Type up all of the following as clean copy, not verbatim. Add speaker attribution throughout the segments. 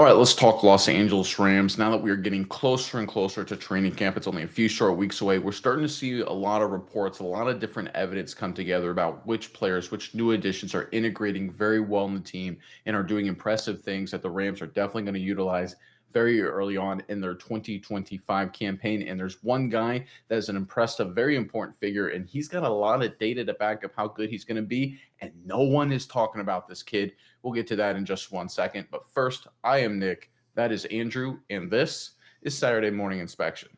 Speaker 1: All right, let's talk Los Angeles Rams. Now that we are getting closer and closer to training camp, it's only a few short weeks away. We're starting to see a lot of reports, a lot of different evidence come together about which players, which new additions are integrating very well in the team and are doing impressive things that the Rams are definitely going to utilize very early on in their 2025 campaign. And there's one guy that is an impressive, very important figure, and he's got a lot of data to back up how good he's going to be. And no one is talking about this kid. We'll get to that in just 1 second. But first, I am Nick. That is Andrew. And this is Saturday Morning Inspection.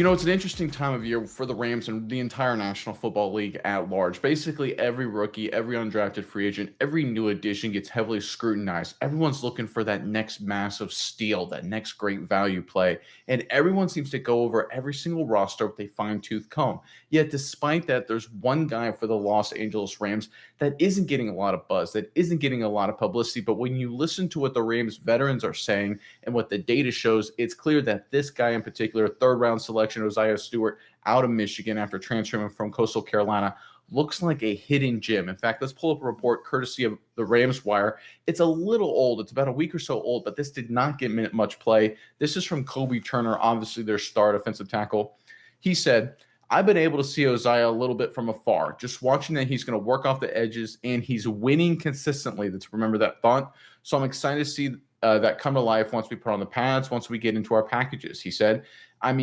Speaker 1: It's an interesting time of year for the Rams and the entire National Football League at large. Basically, every rookie, every undrafted free agent, every new addition gets heavily scrutinized. Everyone's looking for that next massive steal, that next great value play. And everyone seems to go over every single roster with a fine-tooth comb. Yet, despite that, there's one guy for the Los Angeles Rams that isn't getting a lot of buzz, that isn't getting a lot of publicity. But when you listen to what the Rams veterans are saying and what the data shows, it's clear that this guy in particular, third-round selection, Oziah Stewart, out of Michigan after transferring from Coastal Carolina, looks like a hidden gem. In fact, let's pull up a report courtesy of the Rams Wire. It's a little old. It's about a week or so old, but this did not get much play. This is from Kobe Turner, obviously their star defensive tackle. He said, I've been able to see Oziah a little bit from afar, just watching that he's going to work off the edges and he's winning consistently. Let's remember that thought. So I'm excited to see that come to life once we put on the pads, once we get into our packages. He said,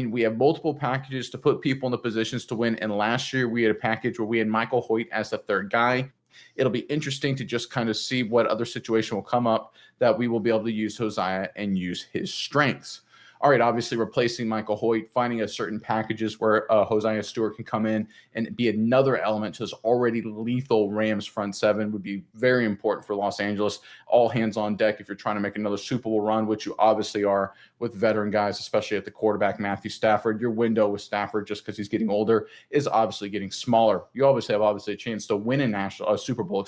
Speaker 1: we have multiple packages to put people in the positions to win. And last year we had a package where we had Michael Hoyt as the third guy. It'll be interesting to just kind of see what other situation will come up that we will be able to use Josiah and use his strengths. All right, obviously replacing Michael Hoyt, finding a certain packages where Josiah Stewart can come in and be another element to this already lethal Rams front seven would be very important for Los Angeles. All hands on deck if you're trying to make another Super Bowl run, which you obviously are with veteran guys, especially at the quarterback, Matthew Stafford. Your window with Stafford, just because he's getting older, is obviously getting smaller. You obviously have a chance to win a Super Bowl,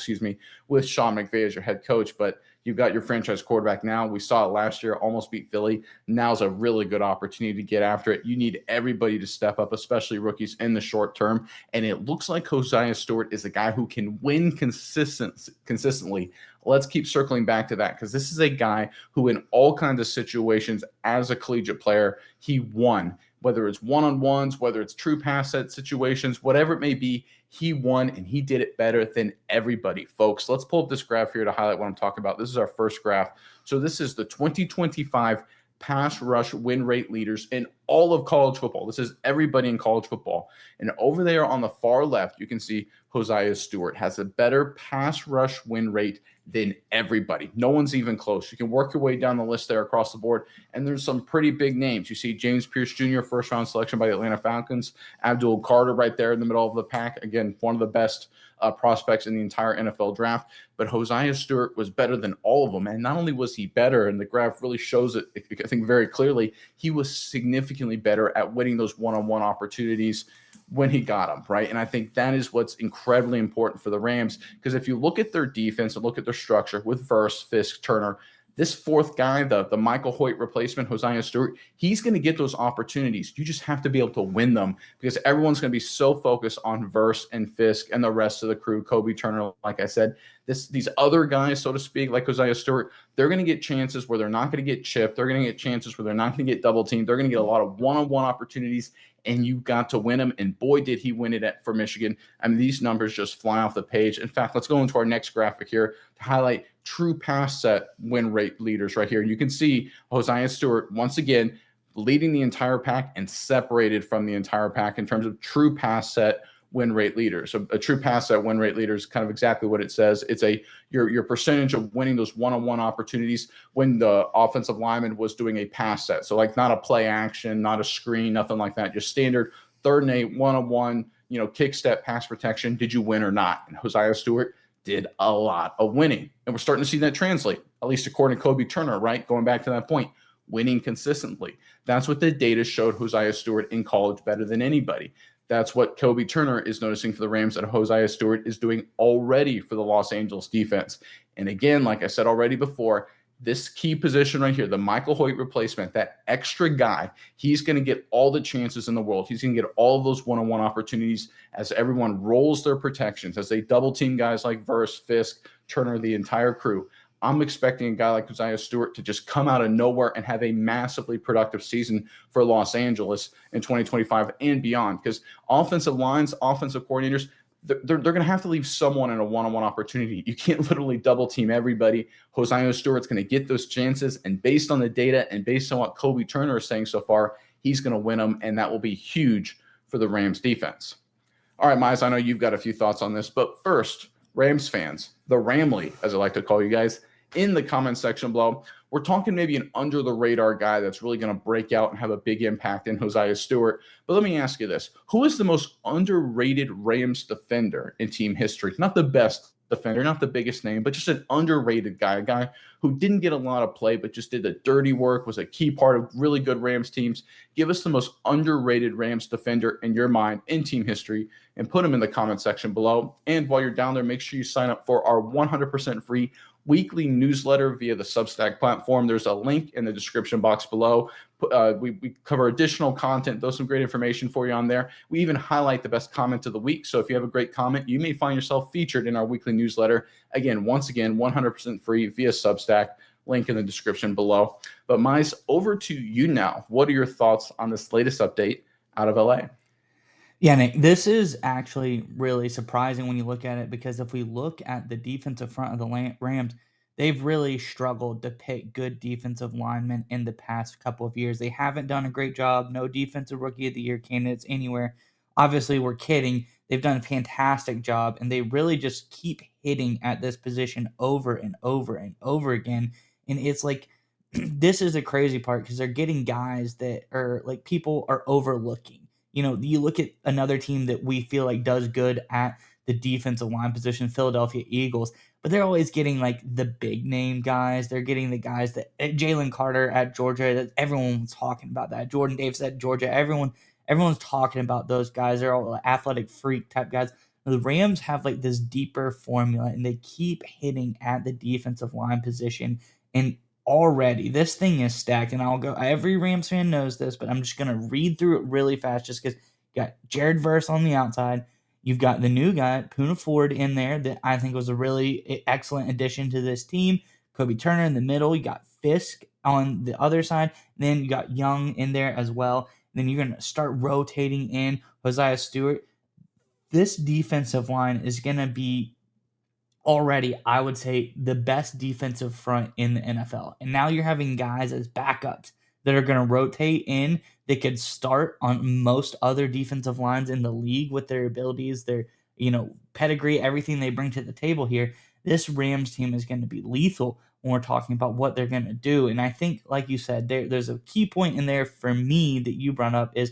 Speaker 1: with Sean McVay as your head coach, but you've got your franchise quarterback now. We saw it last year, almost beat Philly. Now's a really good opportunity to get after it. You need everybody to step up, especially rookies in the short term. And it looks like Josiah Stewart is a guy who can win consistently. Let's keep circling back to that because this is a guy who in all kinds of situations as a collegiate player, he won. Whether it's one-on-ones, whether it's true pass set situations, whatever it may be, he won and he did it better than everybody, folks. Let's pull up this graph here to highlight what I'm talking about. This is our first graph. So this is the 2025 pass rush win rate leaders in all of college football. This is everybody in college football. And over there on the far left, you can see Josiah Stewart has a better pass rush win rate than everybody. No one's even close. You can work your way down the list there across the board, and there's some pretty big names. You see James Pierce Jr., first-round selection by the Atlanta Falcons. Abdul Carter right there in the middle of the pack. Again, one of the best prospects in the entire NFL draft. But Josiah Stewart was better than all of them. And not only was he better, and the graph really shows it, I think, very clearly, he was significantly better at winning those one-on-one opportunities when he got them, right? And I think that is what's incredibly important for the Rams, because if you look at their defense and look at their structure with Verse, Fisk, Turner, this fourth guy, the Michael Hoyt replacement, Josiah Stewart, he's going to get those opportunities. You just have to be able to win them because everyone's going to be so focused on Verse and Fisk and the rest of the crew, Kobe Turner, like I said. These other guys, so to speak, like Josiah Stewart, they're going to get chances where they're not going to get chipped. They're going to get chances where they're not going to get double teamed. They're going to get a lot of one-on-one opportunities, and you've got to win them. And boy, did he win it for Michigan. These numbers just fly off the page. In fact, let's go into our next graphic here to highlight true pass set win rate leaders right here. And you can see Josiah Stewart, once again, leading the entire pack and separated from the entire pack in terms of true pass set win rate leaders. So a true pass set win rate leader is kind of exactly what it says. It's your percentage of winning those one-on-one opportunities when the offensive lineman was doing a pass set. So like not a play action, not a screen, nothing like that. Just standard 3rd and 8, one-on-one, kick step, pass protection. Did you win or not? And Josiah Stewart did a lot of winning. And we're starting to see that translate, at least according to Kobe Turner, right? Going back to that point, winning consistently. That's what the data showed Josiah Stewart in college better than anybody. That's what Kobe Turner is noticing for the Rams that Josiah Stewart is doing already for the Los Angeles defense. And again, like I said already before, This key position right here, the Michael Hoyt replacement, that extra guy, he's going to get all the chances in the world. He's going to get all of those one-on-one opportunities as everyone rolls their protections, as they double team guys like Verse, Fisk, Turner, the entire crew. I'm expecting a guy like Oziah Stewart to just come out of nowhere and have a massively productive season for Los Angeles in 2025 and beyond. Because offensive lines, offensive coordinators, they're going to have to leave someone in a one-on-one opportunity. You can't literally double team everybody. Josiah Stewart's going to get those chances, and based on the data and based on what Kobe Turner is saying so far, he's going to win them, and that will be huge for the Rams defense. All right, Miles, I know you've got a few thoughts on this, but first, Rams fans, the Ramley, as I like to call you guys, in the comment section below, we're talking maybe an under the radar guy that's really going to break out and have a big impact in Josiah Stewart. But let me ask you this: who is the most underrated Rams defender in team history? Not the best defender, not the biggest name, but just an underrated guy, a guy who didn't get a lot of play, but just did the dirty work, was a key part of really good Rams teams. Give us the most underrated Rams defender in your mind in team history and put them in the comment section below. And while you're down there, make sure you sign up for our 100% free weekly newsletter via the Substack platform. There's a link in the description box below. We cover additional content, throw some great information for you on there. We even highlight the best comment of the week. So if you have a great comment, you may find yourself featured in our weekly newsletter. Once again, 100% free via Substack. Link in the description below. But Mize, over to you now. What are your thoughts on this latest update out of LA?
Speaker 2: Yeah, Nick, this is actually really surprising when you look at it because if we look at the defensive front of the Rams, they've really struggled to pick good defensive linemen in the past couple of years. They haven't done a great job. No defensive rookie of the year candidates anywhere. Obviously, we're kidding. They've done a fantastic job, and they really just keep hitting at this position over and over and over again. And it's like, this is the crazy part because they're getting guys that are like people are overlooking. You look at another team that we feel like does good at the defensive line position, Philadelphia Eagles, but they're always getting like the big name guys. They're getting the guys that Jalen Carter at Georgia, that everyone's talking about that. Jordan Davis at Georgia, everyone's talking about those guys. They're all athletic freak type guys. The Rams have like this deeper formula and they keep hitting at the defensive line position. And already this thing is stacked, and I'll go, every Rams fan knows this, but I'm just going to read through it really fast just because you got Jared Verse on the outside. You've got the new guy, Puna Ford, in there that I think was a really excellent addition to this team. Kobe Turner in the middle. You got Fisk on the other side. Then you got Young in there as well. Then you're going to start rotating in Josiah Stewart. This defensive line is going to be already, I would say, the best defensive front in the NFL. And now you're having guys as backups that are going to rotate in. They could start on most other defensive lines in the league with their abilities, their pedigree, everything they bring to the table here. This Rams team is going to be lethal when we're talking about what they're going to do. And I think, like you said, there's a key point in there for me that you brought up is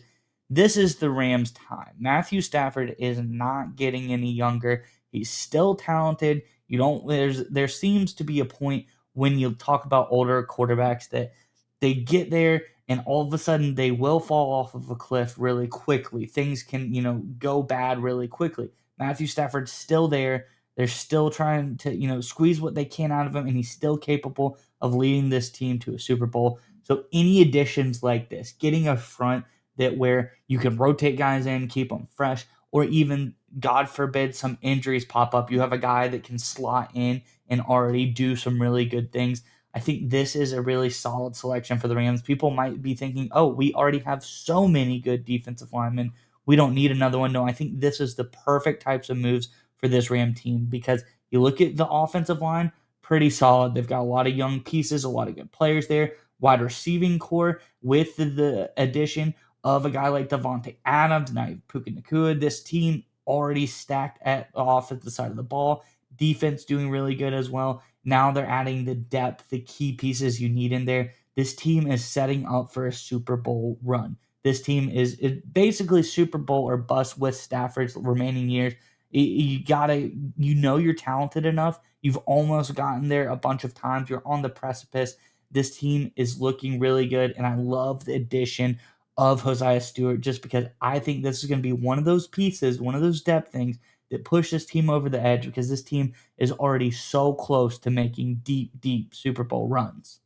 Speaker 2: this is the Rams' time. Matthew Stafford is not getting any younger. He's still talented. You don't there seems to be a point when you talk about older quarterbacks that they get there and all of a sudden they will fall off of a cliff really quickly. Things can, go bad really quickly. Matthew Stafford's still there. They're still trying to, squeeze what they can out of him, and he's still capable of leading this team to a Super Bowl. So any additions like this, getting a front that where you can rotate guys in, keep them fresh, or even God forbid some injuries pop up, you have a guy that can slot in and already do some really good things. I think this is a really solid selection for the Rams. People might be thinking, oh, we already have so many good defensive linemen. We don't need another one. No, I think this is the perfect types of moves for this Ram team because you look at the offensive line, pretty solid. They've got a lot of young pieces, a lot of good players there. Wide receiving core with the addition of a guy like Devontae Adams, now you have Puka Nacua. This team already stacked at the offensive side of the ball. Defense doing really good as well. Now they're adding the depth, the key pieces you need in there. This team is setting up for a Super Bowl run. This team is basically Super Bowl or bust with Stafford's remaining years. You're talented enough. You've almost gotten there a bunch of times. You're on the precipice. This team is looking really good, and I love the addition of Josiah Stewart just because I think this is going to be one of those pieces, one of those depth things that push this team over the edge because this team is already so close to making deep, deep Super Bowl runs.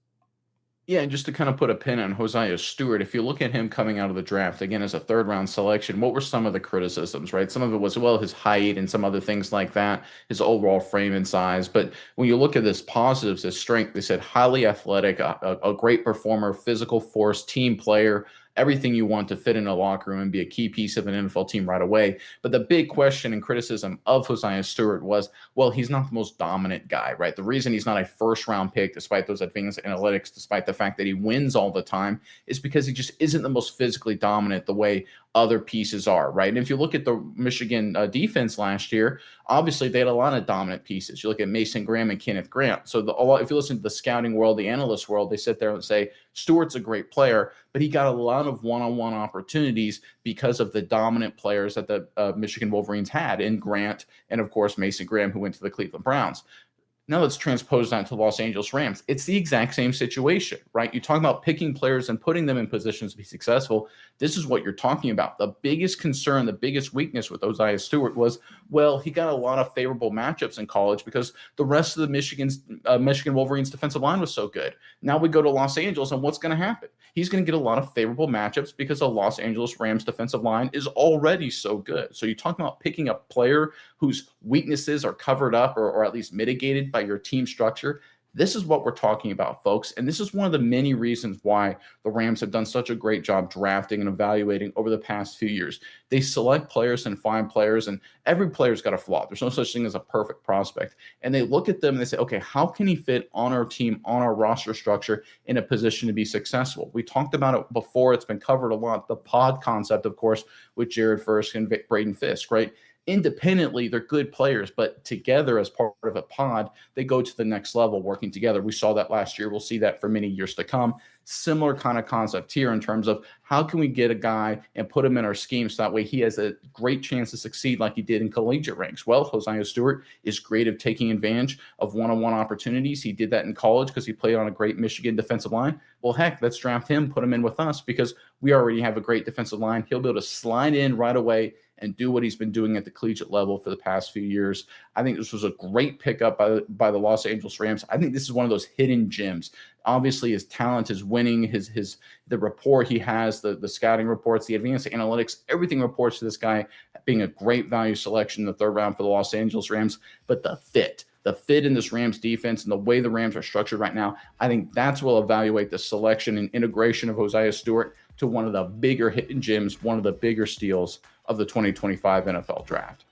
Speaker 1: Yeah, and just to kind of put a pin on Josiah Stewart, if you look at him coming out of the draft again as a third round selection, what were some of the criticisms, right? Some of it was, well, his height and some other things like that, his overall frame and size. But when you look at his positives, his strength, they said highly athletic, a great performer, physical force, team player, everything you want to fit in a locker room and be a key piece of an NFL team right away. But the big question and criticism of Josiah Stewart was, well, he's not the most dominant guy, right? The reason he's not a first round pick, despite those advanced analytics, despite the fact that he wins all the time, is because he just isn't the most physically dominant the way other pieces are, right? And if you look at the Michigan defense last year, obviously they had a lot of dominant pieces. You look at Mason Graham and Kenneth Grant. So if you listen to the scouting world, the analyst world, they sit there and say Stewart's a great player, but he got a lot of one-on-one opportunities because of the dominant players that the Michigan Wolverines had in Grant and, of course, Mason Graham, who went to the Cleveland Browns. Now let's transpose that to Los Angeles Rams. It's the exact same situation, right? You talk about picking players and putting them in positions to be successful. This is what you're talking about. The biggest concern, the biggest weakness with Oziah Stewart was, well, he got a lot of favorable matchups in college because the rest of the Michigan Wolverines defensive line was so good. Now we go to Los Angeles, and what's going to happen? He's going to get a lot of favorable matchups because the Los Angeles Rams defensive line is already so good. So you talk about picking a player whose weaknesses are covered up or at least mitigated by your team structure. This is what we're talking about, folks. And this is one of the many reasons why the Rams have done such a great job drafting and evaluating over the past few years. They select players and find players, and every player's got a flaw. There's no such thing as a perfect prospect. And they look at them and they say, okay, how can he fit on our team, on our roster structure in a position to be successful? We talked about it before. It's been covered a lot. The pod concept, of course, with Jared Verse and Braden Fisk, right? Independently, they're good players, but together as part of a pod, they go to the next level working together. We saw that last year. We'll see that for many years to come. Similar kind of concept here in terms of how can we get a guy and put him in our scheme so that way he has a great chance to succeed like he did in collegiate ranks. Well, Josiah Stewart is great at taking advantage of one-on-one opportunities. He did that in college because he played on a great Michigan defensive line. Well, heck, let's draft him, put him in with us because we already have a great defensive line. He'll be able to slide in right away and do what he's been doing at the collegiate level for the past few years. I think this was a great pickup by the Los Angeles Rams. I think this is one of those hidden gems. Obviously, his talent is winning. The rapport he has, the scouting reports, the advanced analytics, everything reports to this guy being a great value selection in the third round for the Los Angeles Rams. But the fit in this Rams defense and the way the Rams are structured right now, I think that's what will evaluate the selection and integration of Oziah Stewart to one of the bigger hidden gems, one of the bigger steals of the 2025 NFL draft.